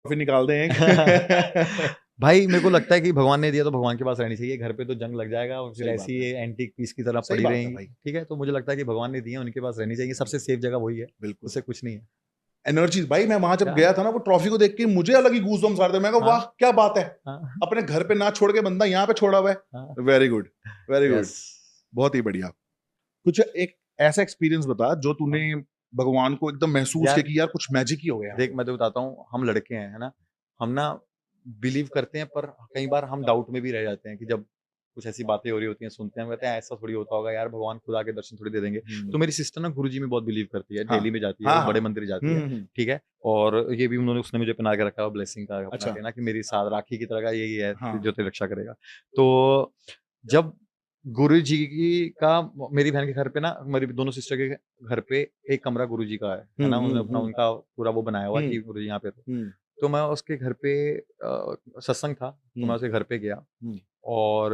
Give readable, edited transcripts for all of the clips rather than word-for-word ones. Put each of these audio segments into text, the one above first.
फिर निकाल दें। भाई मेरे को लगता है कि भगवान ने दिया तो भगवान के पास रहनी चाहिए, घर पे तो जंग लग जाएगा और फिर सही ऐसी बात है, ये एंटीक पीस की तरह सही पड़ी बात है रहेंगी। भाई, ठीक है, तो मुझे लगता है कि भगवान ने दिए, उनके पास रहनी चाहिए, सबसे सेफ जगह वही है, बिल्कुल। उससे कुछ नहीं है। एनर्जीज भाई, मैं वहां जब क्या? गया था ना, वो ट्रॉफी को देख के मुझे अलग ही गूज़बम्स आ रहे थे। मैं कहा हाँ, वाह क्या बात है, हाँ, अपने घर पे ना छोड़ के बंदा यहाँ पे छोड़ा हुआ हाँ, है। Very good, very good, yes. बहुत ही बढ़िया। कुछ एक ऐसा एक्सपीरियंस बता जो तूने हाँ, भगवान को एकदम महसूस किया यार कि यार कुछ मैजिक ही हो गया यहाँ देख पे। मैं तो बताता हूँ, हम लड़के हैं, है ना? हम ना बिलीव करते हैं, पर कई बार हम डाउट में भी रह जाते हैं कि जब कुछ ऐसी बातें हो रही होती हैं, सुनते हैं, हम कहते हैं ऐसा थोड़ी होता होगा यार, भगवान खुद आके दर्शन थोड़ी दे देंगे। तो मेरी सिस्टर ना गुरुजी में बहुत बिलीव करती है, हाँ दिल्ली में जाती है, हाँ वो हाँ। बड़े मंदिर जाती है, हम्म। ठीक है? और ये भी उसने मुझे पहना के रखा है ब्लेसिंग का अपना अच्छा। कहना कि मेरी साथ राखी की तरह का यही है हाँ। जो तेरी रक्षा करेगा। तो जब गुरुजी की का मेरी बहन के घर पे ना, मेरी दोनों सिस्टर के घर पे एक कमरा गुरुजी का है ना? उन्होंने अपना उनका पूरा वो बनाया हुआ है हम्म कि गुरुजी यहाँ पे रहो। हम्म तो मैं उसके घर पे सत्संग था, तो मैं हम्म उसके घर पे गया हम्म और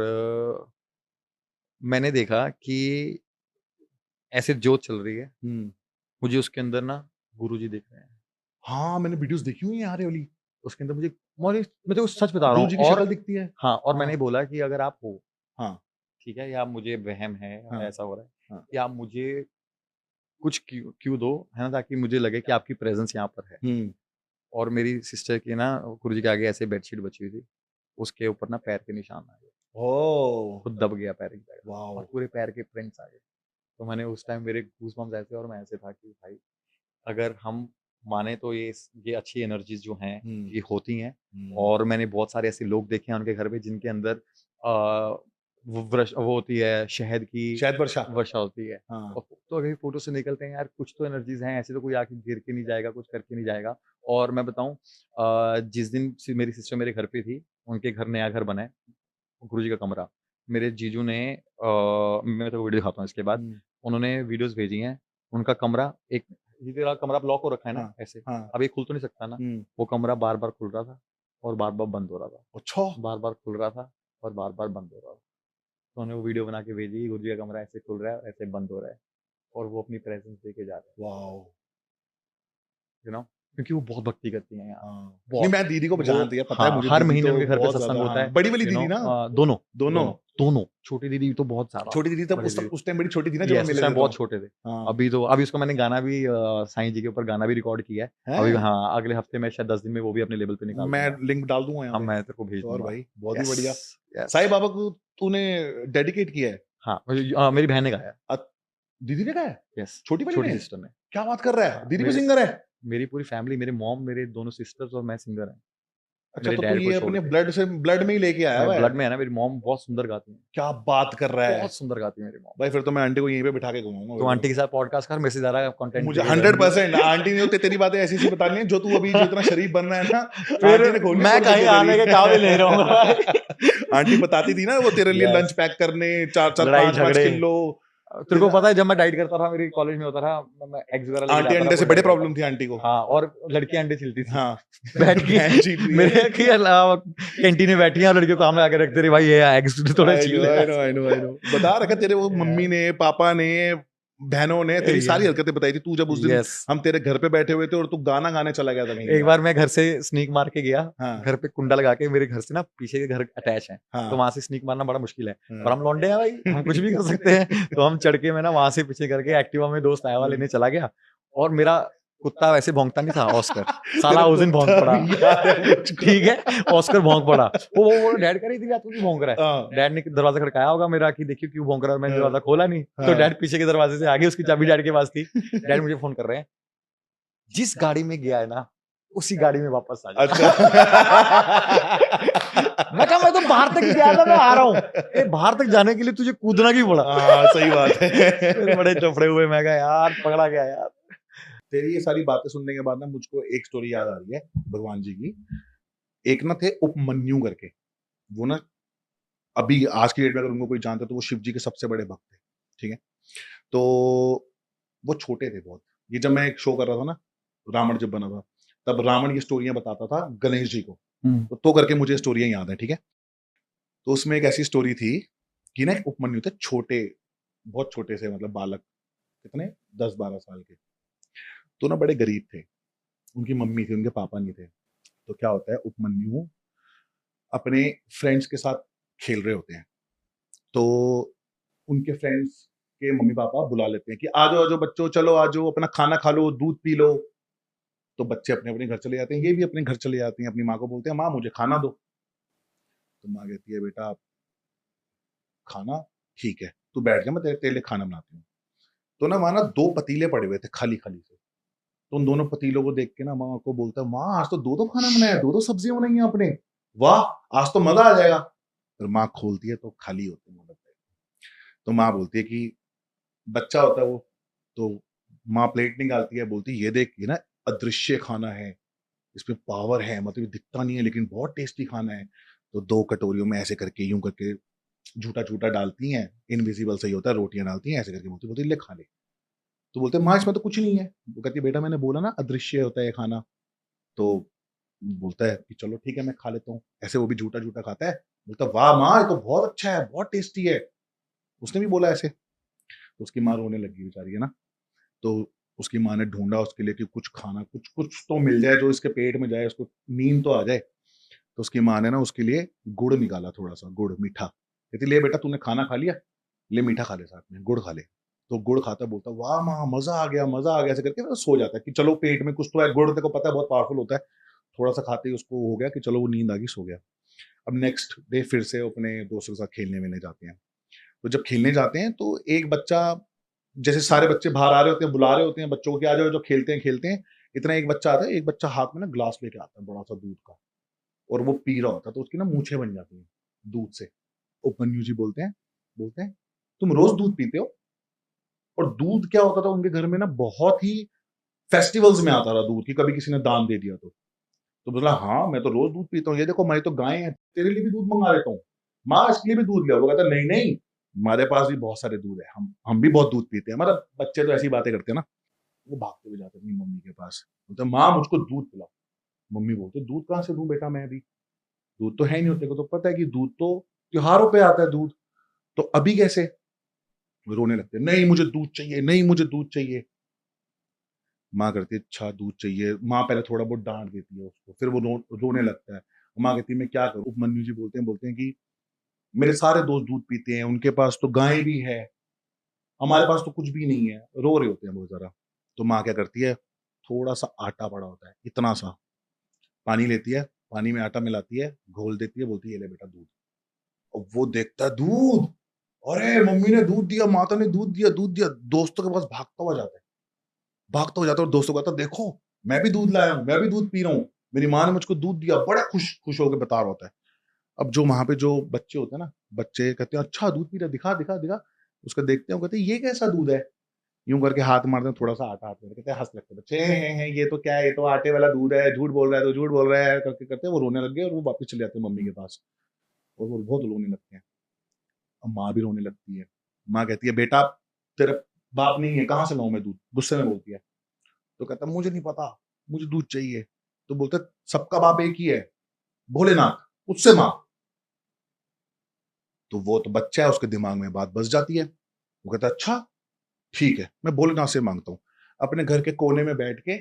मैंने देखा कि ऐसे जोत चल रही है, हम्म। मुझे उसके अंदर ना गुरुजी दिख रहे हैं। हाँ, मैंने वीडियोस देखी हुई है यार ये वाली। उसके अंदर मैं तो सच बता रहा गुरु हूँ। जी की और शक्ल दिखती है। हाँ, और हाँ मैंने बोला कि अगर आप हो, हाँ ठीक है? या मुझे वहम है या हाँ ऐसा हो रहा है, हाँ। या आप मुझे कुछ क्यू क्यू दो, है ना? ताकि मुझे लगे कि आपकी प्रेज़ेंस यहाँ पर है। हम्म। और मेरी सिस्टर की ना गुरुजी के आगे ऐसे बेडशीट बची हुई थी, उसके ऊपर ना पैर के निशान आ गए। ओ। खुद दब गया पैर की जगह वाओ। और पूरे पैर के प्रिंट्स आ गए। तो मैंने उस टाइम मेरे गूज़बम्प्स ऐसे, और मैं ऐसे था कि भाई अगर हम माने तो ये अच्छी एनर्जीज़ जो हैं, हम्म ये होती हैं। हम्म। और मैंने बहुत सारे ऐसे लोग देखे हैं उनके घर पे जिनके अंदर वो होती है शहद की शायद वर्षा। वर्षा होती है। हाँ। और तो अगर फ़ोटो से निकलते हैं यार, कुछ तो एनर्जीज़ हैं, ऐसे तो कोई आके गिर के नहीं जाएगा, कुछ करके नहीं जाएगा। और मैं बताऊँ, जिस दिन से मेरी सिस्टर मेरे घर पे थी, उनके घर नया घर बना है, गुरुजी का कमरा। मेरे जीजू ने मैं तेरे को वीडियो दिखाता हूँ इसके बाद। हम्म। उन्होंने वीडियोज़ भेजी हैं, उनका कमरा एक, ये तेरा कमरा ब्लॉक हो रखा है ना हाँ ऐसे, हाँ। अब ये खुल तो नहीं सकता ना, हम्म। वो कमरा बार-बार खुल रहा था और बार-बार बंद हो रहा था। अच्छा। बार-बार खुल रहा था और बार-बार बंद हो रहा था। तो उन्होंने वो वीडियो बना के भेजी, गुरुजी का कमरा ऐसे खुल रहा है, ऐसे बंद हो रहा है और वो अपनी प्रेज़ेंस देके जा रहे हैं, वाओ। You know? क्योंकि वो बहुत भक्ति करती हैं यार, हाँ। नहीं, बहुत। मैं दीदी को वो जानती है, पता है हाँ, मुझे, हर दीदी महीने तो उनके घर पे बहुत सत्संग ज्यादा। होता हाँ, है, बड़ी वाली दीदी ना। दोनों, दोनों। दोनों, दोनों। छोटी दीदी तो बहुत ज़्यादा, छोटी दीदी तब बड़ी दीदी उस टाइम बड़ी छोटी थी ना जब मैं यस, उस मिले थे टाइम तो। बहुत छोटे थे। हाँ। अभी उसका मैंने गाना भी साईं जी के ऊपर गाना भी रिकॉर्ड किया है। अभी हैं। हाँ, अगले हफ्ते में शायद 10 दिन में वो भी अपने लेवल पे निकाल मैं दूँगा। लिंक डाल दूंगा यहाँ हाँ, पे। मैं तेरे को भेज और दूँगा। भाई बहुत ही यस, बढ़िया। यस। साईं बाबा को तूने डेडिकेट किया है? हाँ, मेरी बहन ने गाया है। अ, दीदी ने कहा है? यस, छोटी वाली छोटी ने? सिस्टर ने। क्या बात कर रहा है, हाँ, दीदी भी सिंगर है? मेरी पूरी फैमिली, मेरे मॉम, मेरे दोनों सिस्टर्स और मैं सिंगर हैं, अच्छा, मेरे तो तू डैड को ये छोड़ अपने के। ब्लड में ही लेके आया मेरे हुआ है। ब्लड में है ना, मेरी मॉम बहुत सुंदर गाती हैं। क्या बात कर रहा है बहुत सुंदर गाती है मेरी मॉम। भाई, फिर तो मैं आंटी को यहीं पे बिठा के घुमाऊंगा तो फिर तो। आंटी के साथ पॉडकास्ट कर, मेरे से ज़्यादा कंटेंट मुझे क्रिएटर है। 100% आंटी ने तो तेरी बातें ऐसी ऐसी बतानी है जो तू अभी जो इतना शरीफ बन रहा है ना, फिर आंटी ने खोलनी मैं छोड़ कहीं रखी है आने के काबिल नहीं रहूँगा भाई। तेरी। आंटी बताती थी ना वो तेरे लिए लंच यस, पैक करने, 4-4 लड़ाई 5-5 झगड़े। किलो। तेरे को पता है जब मैं डाइट करता था, मेरी कॉलेज में होता था, मैं एग्स वगैरह लेके आंटी जाता था, अंडे से पूरा बड़े डाइट करता प्रॉब्लम था। थी आंटी को। हाँ, और लड़कियाँ अंडे छीलती थी। हाँ। बैठ के बहन चीट रही मेरे है। के अलावा कैंटीन में बैठी हैं और लड़कियों को सामने आके रखते रही, भाई ये एग्स थोड़ा आई नो छील ले आई नो ऐसे। आई नो आई नो, बता रखा तेरे वो मम्मी ने, पापा ने, बहनों ने तेरी सारी हरकतें बताई थी। तू जब उस दिन यस, हम तेरे घर पे बैठे हुए थे और तू गाना गाने चला गया था कहीं एक यार। बार मैं घर से स्नीक मार के गया, हाँ घर पे कुंडा लगा के, मेरे घर से ना पीछे के घर अटैच है, तो हाँ वहाँ से स्नीक मारना बड़ा मुश्किल है। और हाँ। हम लौंडे हैं भाई, हम कुछ भी कर सकते हैं। तो हम चढ़ के मैं ना वहाँ से पीछे करके एक्टिवा में दोस्त आया हुआ लेने चला गया, और मेरा कुत्ता वैसे भौंकता नहीं था, ऑस्कर, साला तेरा उस दिन भौंक कुत्ता पड़ा। भी याद है मुझको। ठीक है, ऑस्कर भौंक पड़ा। वो डैड कह रही थी, तू क्यों भौंक रहा है? हाँ डैड ने दरवाज़ा खड़काया होगा मेरा कि देखिए क्यों भौंक रहा है, मैंने हाँ दरवाज़ा खोला नहीं, तो हाँ। डैड पीछे के दरवाज़े से आ गए, उसकी चाबी डैड के पास थी। डैड मुझे फ़ोन कर रहे हैं, जिस गाड़ी में गया है ना, उसी गाड़ी में वापस आ जा। अच्छा। मैं कहा मैं तो बाहर तक ही गया था, मैं आ रहा हूँ। बाहर तक जाने के लिए तुझे कूदना क्यों पड़ा? हाँ सही बात है। फिर बड़े चफड़े हुए, मैं कहा यार पकड़ा गया यार। तेरी ये सारी बातें सुनने के बाद ना मुझको एक स्टोरी याद आ रही है भगवान जी की। एक ना थे उपमन्यु करके, वो ना अभी आज की डेट में अगर उनको कोई जानता है तो वो शिव जी के सबसे बड़े भक्त थे। ठीक है, तो वो छोटे थे बहुत। ये जब मैं एक शो कर रहा था ना, रावण जब बना था, तब रावण ये स्टोरियां बताता था गणेश जी को, तो करके मुझे स्टोरियां याद है। ठीक है, तो उसमें एक ऐसी स्टोरी थी कि ना एक उपमन्यु थे, छोटे, बहुत छोटे से, मतलब बालक, कितने, 10-12 साल के। तो ना बड़े गरीब थे, उनकी मम्मी थी, उनके पापा नहीं थे। तो क्या होता है, उपमन्यु अपने फ्रेंड्स के साथ खेल रहे होते हैं, तो उनके फ्रेंड्स के मम्मी-पापा बुला लेते हैं कि आ जाओ, आ जाओ बच्चों, चलो आ जाओ, अपना खाना खा लो, दूध पी लो। तो बच्चे अपने-अपने घर चले जाते हैं, ये भी अपने घर चले जाती हैं, अपनी माँ को बोलते हैं, "माँ मुझे खाना दो।" तो माँ कहती है, "बेटा खाना ठीक है, तू बैठ जा, मैं तेरे लिए खाना बनाती हूँ।" तो ना वहाँ ना 2 पतीले पड़े हुए थे खाली-खाली से। तो उन दोनों पतीलों को देख के ना माँ को बोलता है, "माँ आज तो 2-2 खाना बनाया है, 2-2 सब्जियाँ बनाई हैं आपने। वाह! आज तो मज़ा आ जाएगा।" फिर माँ खोलती है तो खाली होते हैं वो डब्बे। तो माँ बोलती है कि बच्चा होता है वो, तो माँ प्लेट निकालती है, बोलती है, "ये देख, ये ना अदृश्य खाना है, इसमें पावर है, मतलब ये दिखता नहीं है लेकिन बहुत टेस्टी खाना है।" तो 2 कटोरियों में ऐसे करके, यूँ करके झूठा-झूठा डालती हैं, इनविजिबल सही होता है, रोटियाँ डालती हैं, ऐसे करके बोलती, "ले खा ले।" तो बोलते हैं, "माँ इसमें तो कुछ नहीं है।" वो कहती है, "बेटा मैंने बोला ना अदृश्य होता है ये खाना।" तो बोलता है कि चलो ठीक है, मैं खा लेता हूँ। ऐसे वो भी झूठा-झूठा खाता है, बोलता है, "वाह माँ! ये तो बहुत अच्छा है, बहुत टेस्टी है।" उसने भी बोला ऐसे। तो उसकी माँ रोने लगी बेचारी, है ना? तो उसकी माँ ने ढूँढा उसके लिए कि कुछ खाना, कुछ कुछ तो मिल जाए जो इसके पेट में जाए, उसको नींद तो आ जाए। तो उसकी माँ ने ना उसके लिए गुड़ निकाला, थोड़ा-सा गुड़, मीठा। कहती, "ले बेटा तूने खाना खा लिया? ले मीठा खा ले साथ में, गुड़ खा ले।" तो गुड़ खाता है, बोलता है, "वाह माँ! मज़ा आ गया, मज़ा आ गया।" ऐसे करके वो सो जाता है कि चलो पेट में कुछ तो है। गुड़ तेरे को पता है बहुत पावरफुल होता है। थोड़ा-सा खाते ही उसको हो गया कि चलो वो नींद आ गई, सो गया। अब नेक्स्ट डे फिर से वो अपने दोस्तों के साथ खेलने-वेलने जाते हैं। तो जब खेलने जाते हैं तो एक बच्चा, जैसे सारे बच्चे बाहर आ रहे होते हैं, बुला रहे होते हैं बच्चों को कि आ जाओ, जो खेलते हैं, खेलते हैं। इतना एक बच्चा आता है, एक बच्चा हाथ में ना ग्लास लेके आता है बड़ा-सा दूध का, और वो पी रहा होता है, तो उसकी ना मूंछें बन जाती हैं दूध से। उपमन्यु जी बोलते हैं, "तुम रोज़ दूध पीते हो?" और दूध क्या होता था उनके घर में ना, बहुत ही फेस्टिवल्स में आता था दूध, कि कभी किसी ने दान दे दिया तो। तो बोला, "हाँ, मैं तो रोज़ दूध पीता हूँ। ये देखो हमारी तो गायें हैं, तेरे लिए भी दूध मँगा देता हूँ। माँ इसके लिए भी दूध ले आओ।" वो कहता है, "नहीं, नहीं, हमारे पास भी बहुत सारे दूध है। हम भी बहुत दूध पीते हैं।" मतलब बच्चे तो ऐसी बातें करते हैं ना। वो भागते हुए जाते हैं अपनी मम्मी के पास। बोलते हैं, "माँ मुझको दूध पिलाओ।" मम्मी बोलती है, "दूध कहाँ से दूँ बेटा मैं अभी? दूध तो है ही नहीं, तेरे को तो पता है कि दूध तो त्योहारों पे आता है दूध, तो अभी कैसे?" वो रोने लगते हैं, "नहीं मुझे दूध चाहिए, नहीं मुझे दूध चाहिए।" माँ कहती है, "अच्छा दूध चाहिए।" माँ पहले थोड़ा बहुत डाँट देती है उसको, फिर वो रोने लगता है। माँ कहती है, "मैं क्या करूँ?" उपमन्यु जी बोलते हैं कि मेरे सारे दोस्त दूध पीते हैं, उनके पास तो गाय भी है, हमारे पास तो कुछ भी नहीं है। रो रहे होते हैं बहुत ज़्यादा। तो माँ क्या करती है, थोड़ा-सा आटा पड़ा होता है, इतना सा, पानी लेती है, पानी में आटा मिलाती है, घोल देती है, बोलती है, "ये ले बेटा दूध।" और वो देखता है दूध, अरे! मम्मी ने दूध दिया, माता ने दूध दिया, दोस्तों के पास भागता हुआ जाता है और दोस्तों को कहता है, "देखो, मैं भी दूध लाया हूँ, मैं भी दूध पी रहा हूँ, मेरी माँ ने मुझको दूध दिया।" बड़ा खुश खुश होके बता रहा होता है। अब जो वहाँ पे जो बच्चे होते हैं ना, बच्चे कहते हैं, "अच्छा दूध पी रहा है, दिखा, दिखा, दिखा।" उसको देखते हैं, वो कहते हैं, "ये कैसा दूध है?" यूँ करके हाथ मारते हैं, थोड़ा-सा आटा हाथ में कहते हैं, हँसने लगते हैं बच्चे, "हैं, हैं, हैं, ये तो क्या है, ये तो आटे वाला दूध है, झूठ बोल रहा है, तो झूठ बोल रहा है।" करते-करते वो रोने लग गए और वो वापस चले जाते हैं मम्मी के पास, और वो बहुत रोने लगते हैं। अब माँ भी रोने लगती है। माँ कहती है, "बेटा तेरा बाप नहीं है, कहाँ से लाऊँ मैं दूध?" गुस्से में बोलती है। तो कहता है, "मुझे नहीं पता, मुझे दूध चाहिए।" तो बोलते हैं, "सबका बाप एक ही है, भोलेनाथ, उससे माँग।" तो वो तो बच्चा है, उसके दिमाग में बात बस जाती है। वो कहता है, "अच्छा, ठीक है, मैं भोलेनाथ से माँगता हूँ।" अपने घर के कोने में बैठ के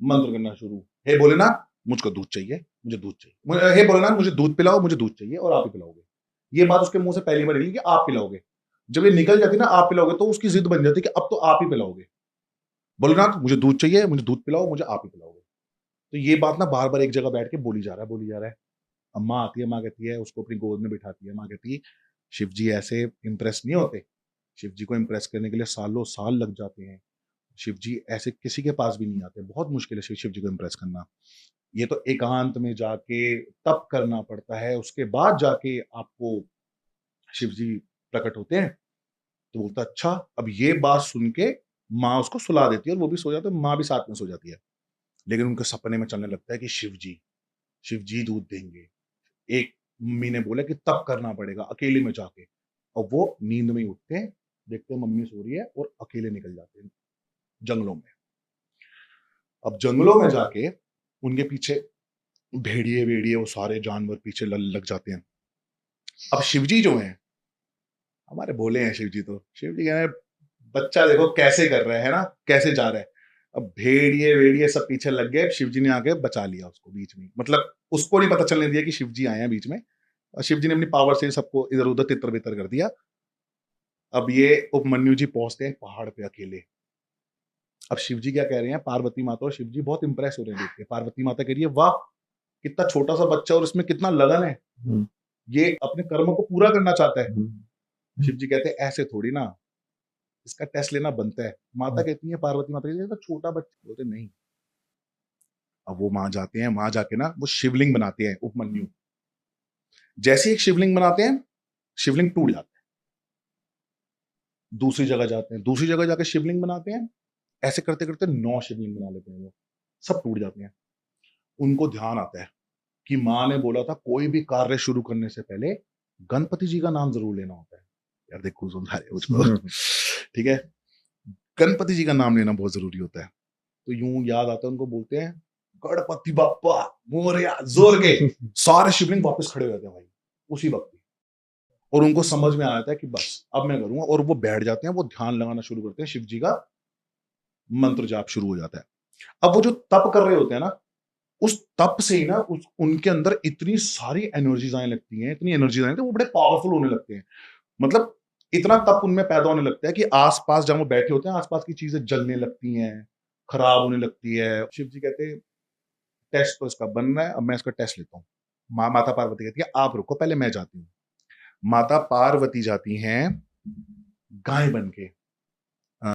मंत्र करना शुरू, "हे भोलेनाथ, मुझको दूध चाहिए, मुझे दूध चाहिए। हे भोलेनाथ मुझे दूध पिलाओ, मुझे दूध चाहिए और आप ही पिलाओगे।" ये बात उसके मुँह से पहली बार निकली कि आप पिलाओगे। जब ये निकल जाती है ना आप पिलाओगे, तो उसकी ज़िद बन जाती है कि अब तो आप ही पिलाओगे। भोलेनाथ मुझे दूध चाहिए, मुझे दूध पिलाओ, मुझे आप ही पिलाओगे। तो ये बात ना बार-बार एक जगह बैठ के बोली जा रहा है, बोली जा रहा है। अब माँ आती है, माँ कहती है, उसको अपनी गोद में बिठाती है। माँ कहती है, "शिव जी ऐसे इम्प्रेस नहीं होते। शिव जी को इम्प्रेस करने के लिए सालों-साल लग जाते हैं। शिव जी ऐसे किसी के पास भी नहीं आते। बहुत मुश्किल है शिव जी को इम्प्रेस करना। ये तो एकांत में जाके तप करना पड़ता है, उसके बाद जाके आपको शिव जी प्रकट होते हैं।" तो बोलता है, "अच्छा।" अब ये बात सुन के माँ उसको सुला देती है और वो भी सो जाता है, माँ भी साथ में सो जाती है। लेकिन उनके सपने में चलने लगता है कि शिव जी दूध देंगे। एक मम्मी ने बोला कि तप करना पड़ेगा अकेले में जाके, और वो नींद में ही उठते हैं, देखते हैं मम्मी सो रही है और अकेले निकल जाते हैं जंगलों में। अब जंगलों में जाके उनके पीछे भेड़िए-वेड़िए वो सारे जानवर पीछे ल लग जाते हैं। अब शिवजी जो हैं, हमारे भोले हैं शिवजी तो। शिवजी कह रहे हैं, "बच्चा देखो कैसे कर रहा है ना? कैसे जा रहा है।" अब भेड़िए-वेड़िए सब पीछे लग गए, शिव जी ने आके बचा लिया उसको बीच में। मतलब उसको नहीं पता चलने दिया कि शिव जी आए हैं बीच में। और शिव जी ने अपनी पावर से सबको इधर-उधर तितर-बितर कर दिया। अब ये उपमन्यु जी पहुँचते हैं पहाड़ पे अकेले। अब शिव जी क्या कह रहे हैं, पार्वती माता और शिव जी बहुत इम्प्रेस हो रहे हैं देख के। पार्वती माता कह रही है, "वाह! कितना छोटा-सा बच्चा और इसमें कितना लगन है। हुँ, ये अपने कर्मों को पूरा करना चाहता है।" हुँ, शिव जी कहते हैं, "ऐसे थोड़ी ना, इसका टेस्ट लेना बनता है।" माता हुँ, कहती है, पार्वती माता कहती है, "ये तो छोटा बच्चा।" बोलते नहीं। अब वो वहाँ जाते हैं, वहाँ जाके ना वो शिवलिंग बनाते हैं उपमन्यु। जैसे ही एक शिवलिंग बनाते हैं, शिवलिंग टूट जाता है। दूसरी जगह जाते हैं, दूसरी जगह जाके शिवलिंग बनाते हैं। ऐसे करते-करते 9 शिवलिंग बना लेते हैं वो। सब टूट जाते हैं। उनको ध्यान आता है कि माँ ने बोला था कोई भी कार्य शुरू करने से पहले गणपति जी का नाम ज़रूर लेना होता है। यार देख गूज़बम्स आ रहे हैं मुझको। हुँ, ठीक है? गणपति जी का नाम लेना बहुत ज़रूरी होता है। तो यूँ याद आता है उनको बोलते हैं, "गणपति बप्पा मोरया" ज़ोर के सारे शिवलिंग वापस खड़े हो जाते हैं भाई, उसी वक़्त पे। और उनको समझ में आ जाता है कि बस अब मैं करूँगा और वो बैठ जाते हैं, वो ध्यान लगाना शुरू करते हैं, शिव जी का मंत्र जाप शुरू हो जाता है। अब वो जो तप कर रहे होते हैं ना, उस तप से ही ना उस उनके अंदर इतनी सारी एनर्जीज़ आने लगती हैं, इतनी एनर्जीज़ आने लगती हैं, वो बड़े पावरफुल होने लगते हैं। मतलब इतना तप उनमें पैदा होने लगता है कि आस-पास जहाँ वो बैठे होते हैं, आस-पास की चीज़ें जलने लगती हैं, खराब होने लगती है। शिव जी कहते हैं, "टेस्ट तो इसका बन रहा है, अब मैं इसका टेस्ट लेता हूँ।" माता पार्वती कहती है, "आप रुको, पहले मैं जाती हूँ।" माता पार्वती जाती हैं गाय बन के।